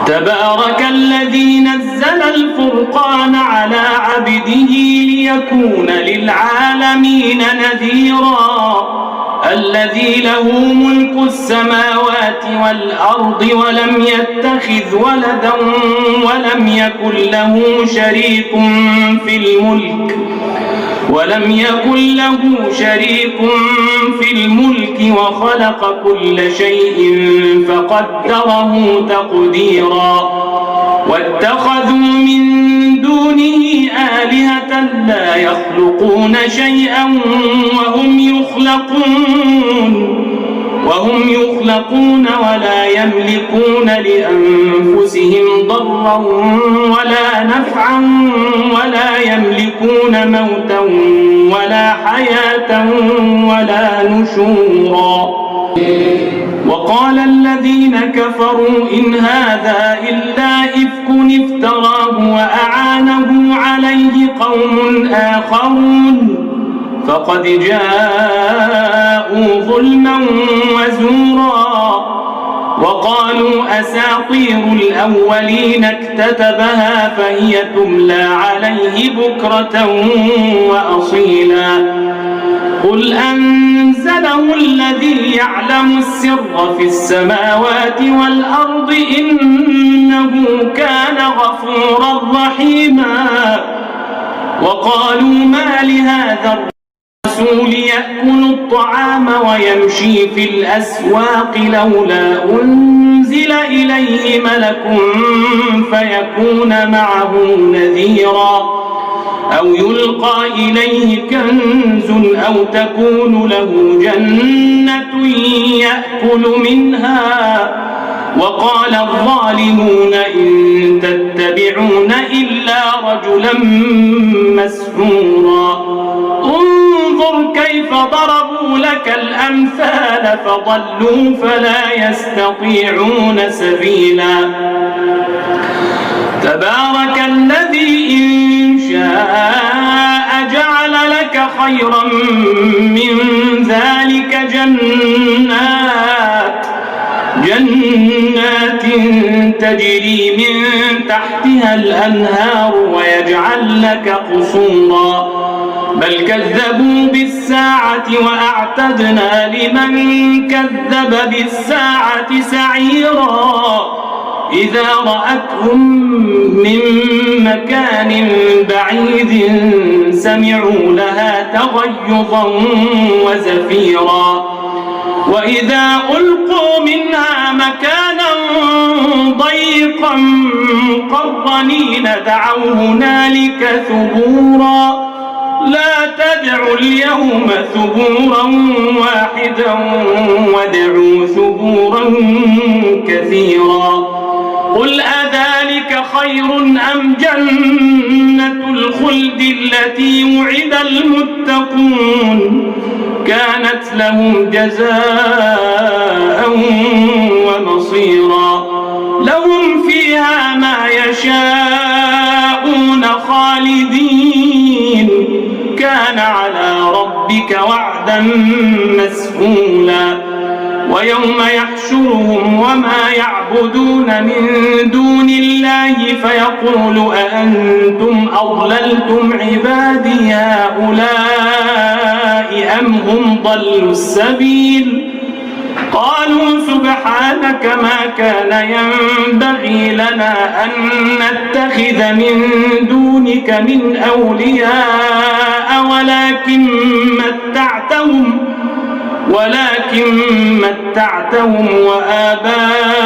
تبارك الذي نزل الفرقان على عبده ليكون للعالمين نذيرا الذي له ملك السماوات والأرض ولم يتخذ ولدا ولم يكن له شريك في الملك وخلق كل شيء فقدره تقديرا واتخذوا من دونه آلهة لا يخلقون شيئا وهم يخلقون ولا يملكون لأنفسهم ضرا ولا نفعا ولا يملكون موتا ولا حياة ولا نشورا. وقال الذين كفروا إن هذا إلا إفك افتراه وأعانه عليه قوم آخرون فقد جاءوا ظلما وزورا. وقالوا أساطير الأولين اكتتبها فهي تملى عليه بكرة وأصيلا. قل أنزله الذي يعلم السر في السماوات والأرض إنه كان غفورا رحيما. وقالوا ما لهذا الرسول يأكل الطعام ويمشي في الأسواق لولا أنزل إليه ملك فيكون معه نذيرا أو يلقى إليه كنز أو تكون له جنة يأكل منها. وقال الظالمون إن تتبعون إلا رجلا مسحورا. انظر كيف ضربوا لك الأمثال فضلوا فلا يستطيعون سبيلا. تبارك الذي إن شاء جعل لك خيرا من ذلك جنات تجري من تحتها الأنهار ويجعل لك قصورا بل كذبوا بالساعة وأعتدنا لمن كذب بالساعة سعيرا. إذا رأتهم من مكان بعيد سمعوا لها تغيظا وزفيرا. وإذا ألقوا منها مكانا ضيقا مقرنين دعوا هنالك ثبورا. لا تدعوا اليوم ثبورا واحدا وادعوا ثبورا كثيرا. قل أذلك خير أم جنة الخلد التي وعد المتقون كانت لهم جزاء ومصيرا. لهم فيها ما يشاءون خالدين كان على ربك وعدا مسئولا. ويوم يحشرهم وما يعبدون من دون الله فيقول أأنتم أضللتم عبادي هؤلاء أم هم ضلوا السبيل. قالوا سبحانك ما كان ينبغي لنا أن نتخذ من دونك من أولياء ولكن متعتهم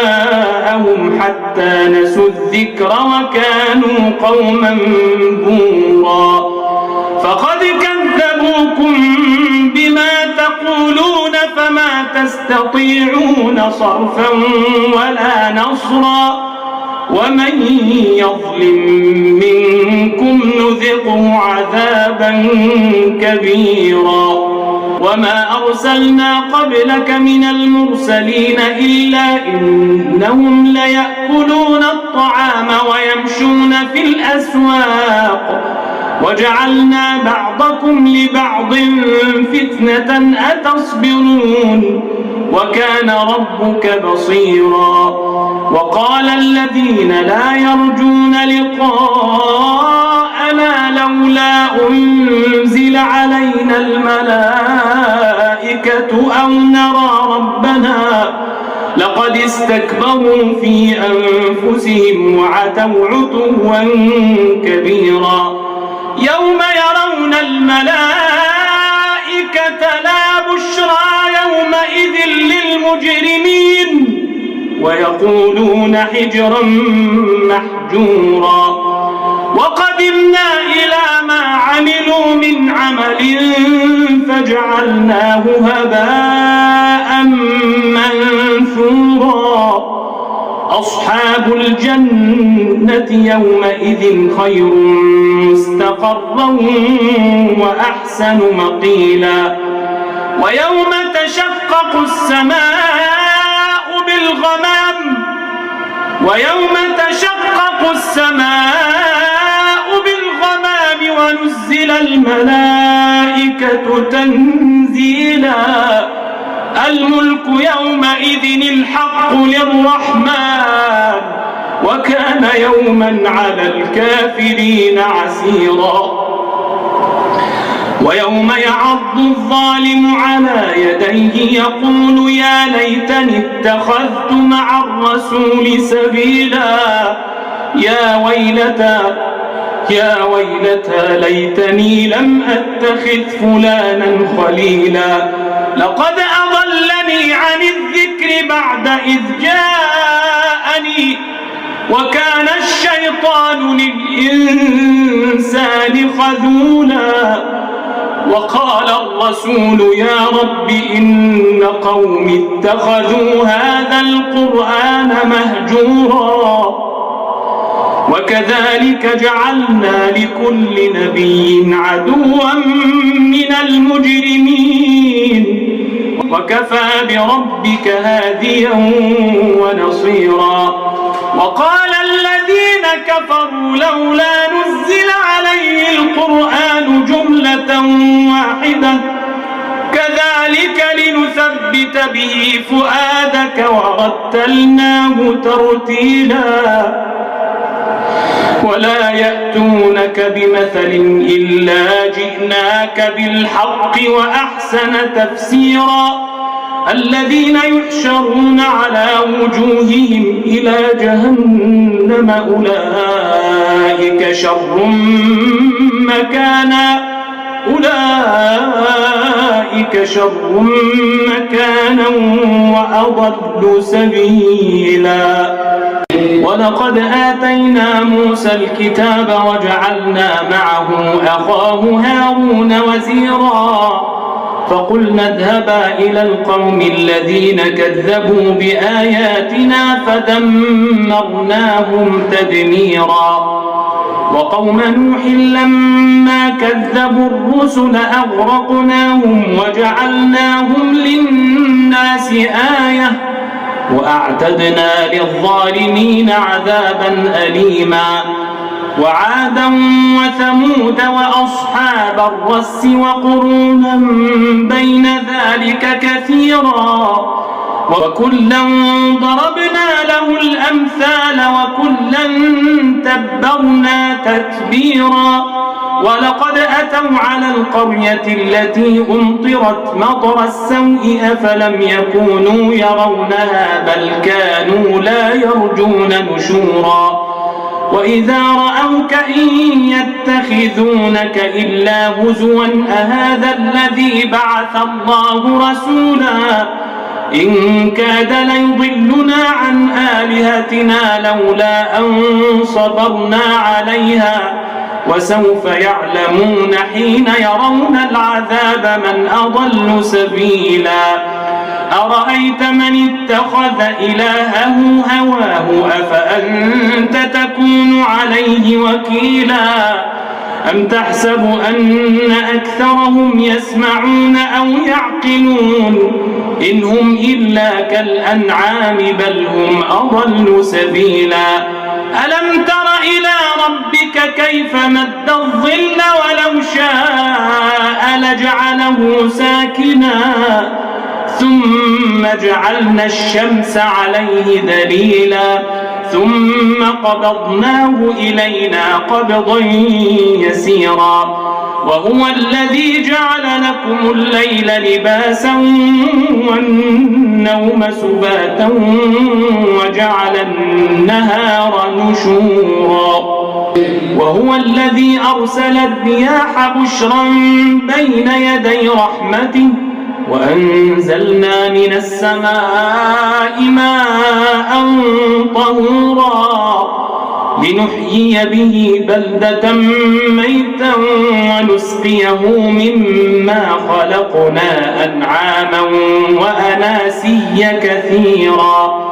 وآباءهم حتى نسوا الذكر وكانوا قوما بورا. فقد كذبوكم بما تقولون فما تستطيعون صرفا ولا نصرا. ومن يظلم منكم نذقه عذابا كبيرا. وما أرسلنا قبلك من المرسلين إلا إنهم ليأكلون الطعام ويمشون في الأسواق وجعلنا بعضكم لبعض فتنة أتصبرون وكان ربك بصيرا. الذين لا يرجون لقاءنا لولا أنزل علينا الملائكة أو نرى ربنا لقد استكبروا في أنفسهم وعتوا عتوا كبيرا يوم يرون الملائكة لا بشرى يومئذ للمجرمين ويقولون حجرا محجورا وقدمنا إلى ما عملوا من عمل فجعلناه هباء منثورا أصحاب الجنة يومئذ خير مستقرا وأحسن مقيلا ويوم تشقق السماء بالغمام ونزل الملائكة تنزيلا الملك يومئذ الحق للرحمن وكان يوما على الكافرين عسيرا ويوم يعض الظالم على يديه يقول يا ليتني اتخذت مع الرسول سبيلا يا ويلتى ليتني لم أتخذ فلانا خليلا لقد أضلني عن الذكر بعد إذ جاءني وكان الشيطان للإنسان خذولا وقال الرسول يا رب إن قومي اتخذوا هذا القرآن مهجورا وكذلك جعلنا لكل نبي عدوا من المجرمين وكفى بربك هاديا ونصيرا وقال الذين كفروا لولا نزل عليه القرآن جملة واحدة كذلك لنثبت به فؤادك ورتلناه ترتيلا ولا يأتونك بمثل إلا جئناك بالحق وأحسن تفسيرا الذين يحشرون على وجوههم إلى جهنم أولئك شر مكانا وأضل سبيلا ولقد آتينا موسى الكتاب وجعلنا معه أخاه هارون وزيرا فقلنا اذهبا إلى القوم الذين كذبوا بآياتنا فدمرناهم تدميرا وقوم نوح لما كذبوا الرسل أغرقناهم وجعلناهم للناس آية وأعتدنا للظالمين عذابا أليما وعادا وثمود وأصحاب الرس وقرونا بين ذلك كثيرا وكلا ضربنا له الأمثال وكلا تبرنا تتبيرا ولقد أتوا على القرية التي أمطرت مطر السوء أفلم يكونوا يرونها بل كانوا لا يرجون نشورا وإذا رأوك إن يتخذونك إلا هزوا أهذا الذي بعث الله رسولا إن كاد ليضلنا عن آلهتنا لولا أن صبرنا عليها وسوف يعلمون حين يرون العذاب من أضل سبيلا أرأيت من اتخذ إلهه هواه أفأنت تكون عليه وكيلا أم تحسب أن أكثرهم يسمعون أو يعقلون إن هم إلا كالأنعام بل هم أضل سبيلا ألم تر إلى ربك كيف مد الظل ولو شاء لجعله ساكنا ثم جعلنا الشمس عليه دليلا ثم قبضناه إلينا قبضا يسيرا وهو الذي جعل لكم الليل لباسا والنوم سباتا وجعل النهار نشورا وهو الذي أرسل الرياح بشرا بين يدي رحمته وأنزلنا من السماء ماء طهورا لنحيي به بلدة ميتا ونسقيه مما خلقنا أنعاما وأناسيا كثيرا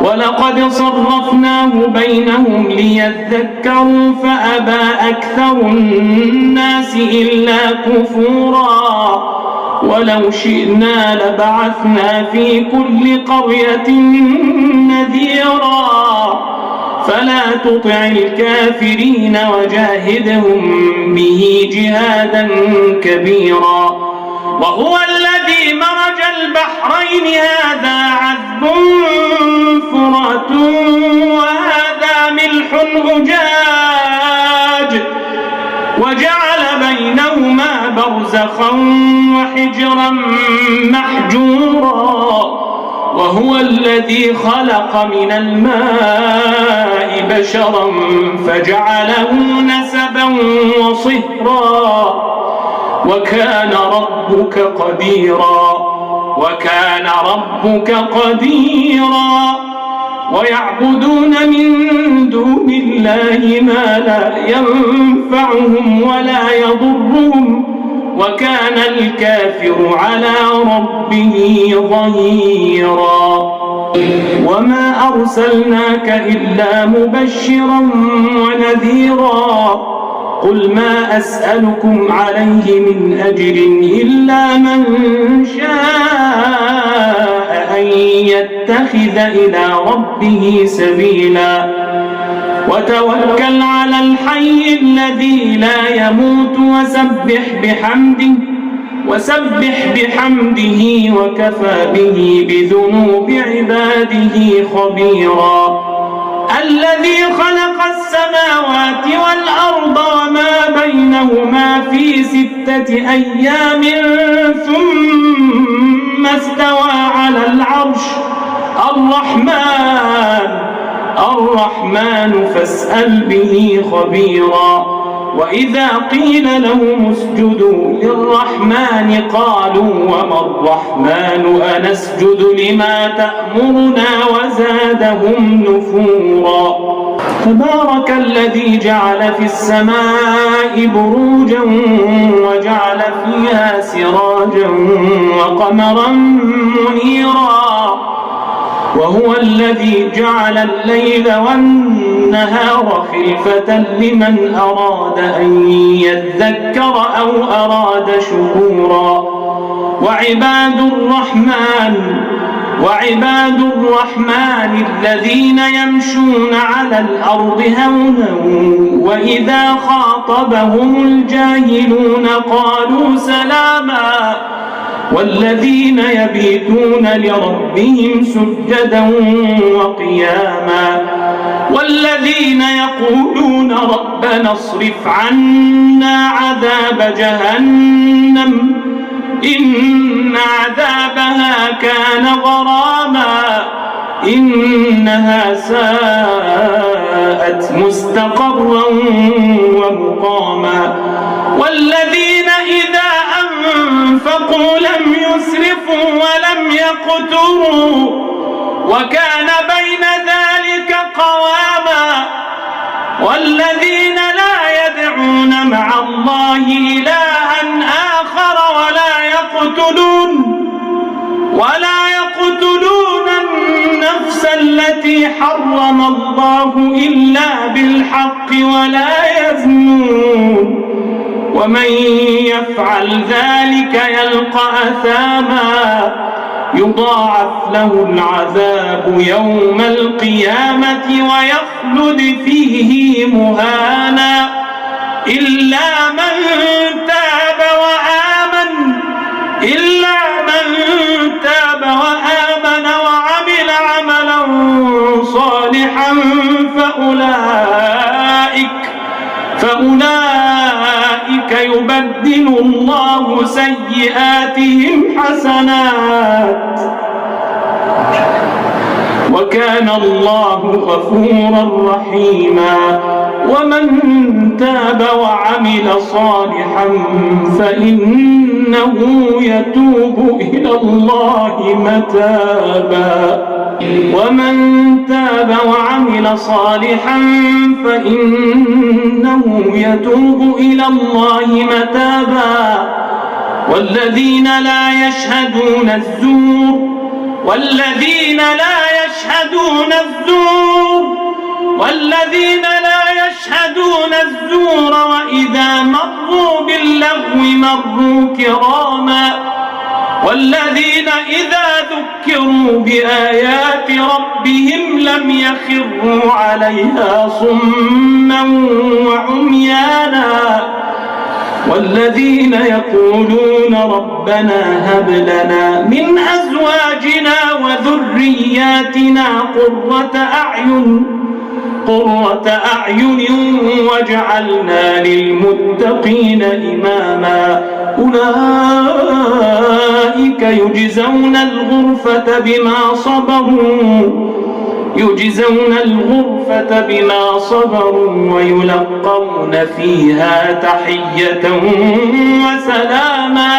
ولقد صرفناه بينهم ليذكروا فأبى أكثر الناس إلا كفورا ولو شئنا لبعثنا في كل قرية نذيرا فلا تطع الكافرين وجاهدهم به جهادا كبيرا وهو الذي مرج البحرين هذا عذب فرات وهذا ملح أجاج وجعل بينهما برزخا وحجرا محجورا وهو الذي خلق من الماء بشرا فجعله نسبا وصهرا وكان ربك قديرا ويعبدون من دون الله ما لا ينفعهم ولا يضرهم وكان الكافر على ربه ظهيرا وما أرسلناك إلا مبشرا ونذيرا قل ما أسألكم عليه من أجر إلا من شاء أن يتخذ إلى ربه سبيلا وتوكل على الحي الذي لا يموت وسبح بحمده وكفى به بذنوب عباده خبيرا الذي خلق السماوات والأرض وما بينهما في 6 أيام ثم استوى على العرش الرحمن فاسأل به خبيرا وإذا قيل لهم اسجدوا للرحمن قالوا وما الرحمن أنسجد لما تأمرنا وزادهم نفورا تبارك الذي جعل في السماء بروجا وجعل فيها سراجا وقمرا منيرا وهو الذي جعل الليل والنهار خلفة لمن أراد أن يذكر أو أراد شكورا وعباد الرحمن الذين يمشون على الأرض هونا وإذا خاطبهم الجاهلون قالوا سلاما والذين يبيتون لربهم سجدا وقياما والذين يقولون ربنا اصرف عنا عذاب جهنم إن عذابها كان غراما إنها ساءت مستقرا ومقاما والذين إذا أنفقوا لم يسرفوا ولم يقتروا وكان بين ذلك قواما والذين لا يدعون مع الله إلها آخر ولا يقتلون النفس التي حرم الله إلا بالحق ولا يزنون ومن يفعل ذلك يلقى أثاما يضاعف له العذاب يوم القيامة ويخلد فيه مهانا إلا من تاب وآمن وعمل عملا صالحا صالحا فأولئك يبدل الله سيئاتهم حسنات وكان الله غفورا رحيما. ومن تاب وعمل صالحا فإنه يتوب إلى الله متابا ومن تاب وعمل صالحا فإنه يتوب إلى الله متابا والذين لا يشهدون الزور وإذا مروا باللغو مروا كراما والذين إذا ذكروا بآيات ربهم لم يخروا عليها صما وعميانا والذين يقولون ربنا هب لنا من أزواجنا وذرياتنا قرة أعين واجعلنا للمتقين إماما أولئك يجزون الغرفة بما صبروا ويلقون فيها تحية وسلاما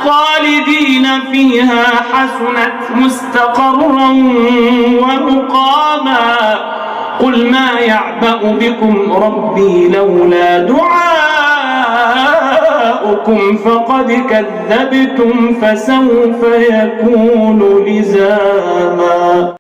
خالدين فيها حسنت مستقرا ومقاما. قل ما يعبأ بكم ربي لولا دعاؤكم فقد كذبتم فسوف يكون لزاما.